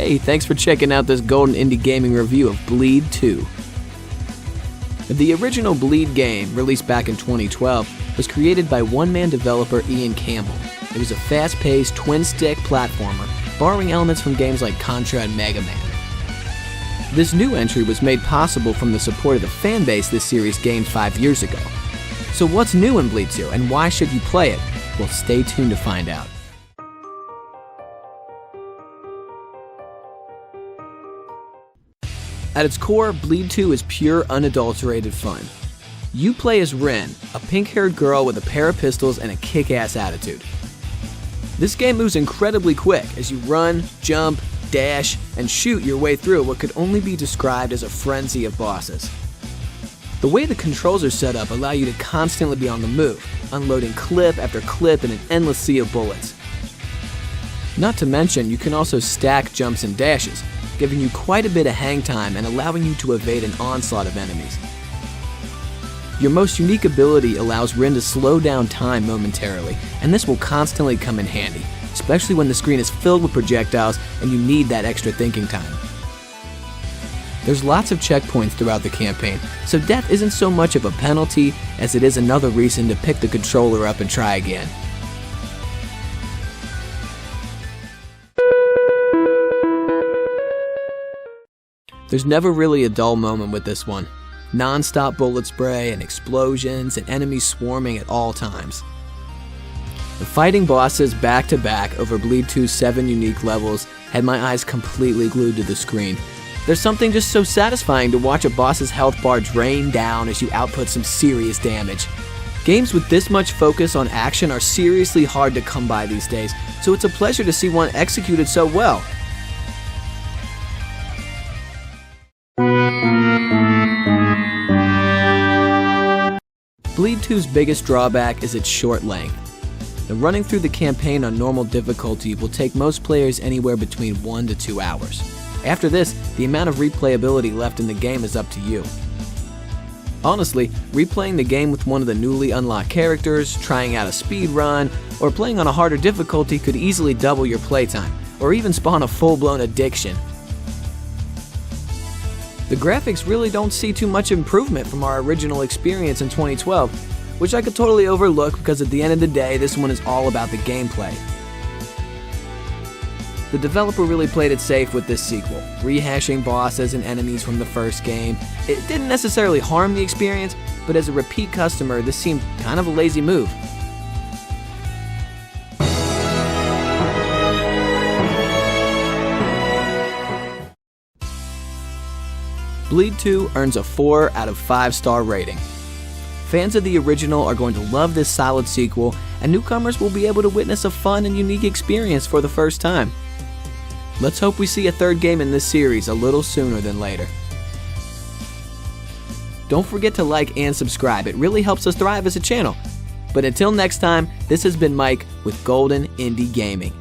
Hey, thanks for checking out this Golden Indie Gaming review of Bleed 2. The original Bleed game, released back in 2012, was created by one-man developer Ian Campbell. It was a fast-paced, twin-stick platformer, borrowing elements from games like Contra and Mega Man. This new entry was made possible from the support of the fanbase this series gained 5 years ago. So what's new in Bleed 2, and why should you play it? Well, stay tuned to find out. At its core, Bleed 2 is pure, unadulterated fun. You play as Rin, a pink-haired girl with a pair of pistols and a kick-ass attitude. This game moves incredibly quick as you run, jump, dash, and shoot your way through what could only be described as a frenzy of bosses. The way the controls are set up allow you to constantly be on the move, unloading clip after clip in an endless sea of bullets. Not to mention, you can also stack jumps and dashes, giving you quite a bit of hang time and allowing you to evade an onslaught of enemies. Your most unique ability allows Rin to slow down time momentarily, and this will constantly come in handy, especially when the screen is filled with projectiles and you need that extra thinking time. There's lots of checkpoints throughout the campaign, so death isn't so much of a penalty as it is another reason to pick the controller up and try again. There's never really a dull moment with this one. Non-stop bullet spray and explosions and enemies swarming at all times. The fighting bosses back to back over Bleed 2's 7 unique levels had my eyes completely glued to the screen. There's something just so satisfying to watch a boss's health bar drain down as you output some serious damage. Games with this much focus on action are seriously hard to come by these days, so it's a pleasure to see one executed so well. Bleed 2's biggest drawback is its short length. Running through the campaign on normal difficulty will take most players anywhere between 1 to 2 hours. After this, the amount of replayability left in the game is up to you. Honestly, replaying the game with one of the newly unlocked characters, trying out a speed run, or playing on a harder difficulty could easily double your playtime, or even spawn a full-blown addiction. The graphics really don't see too much improvement from our original experience in 2012, which I could totally overlook because at the end of the day, this one is all about the gameplay. The developer really played it safe with this sequel, rehashing bosses and enemies from the first game. It didn't necessarily harm the experience, but as a repeat customer, this seemed kind of a lazy move. Bleed 2 earns a 4 out of 5-star rating. Fans of the original are going to love this solid sequel, and newcomers will be able to witness a fun and unique experience for the first time. Let's hope we see a third game in this series a little sooner than later. Don't forget to like and subscribe, it really helps us thrive as a channel. But until next time, this has been Mike with Golden Indie Gaming.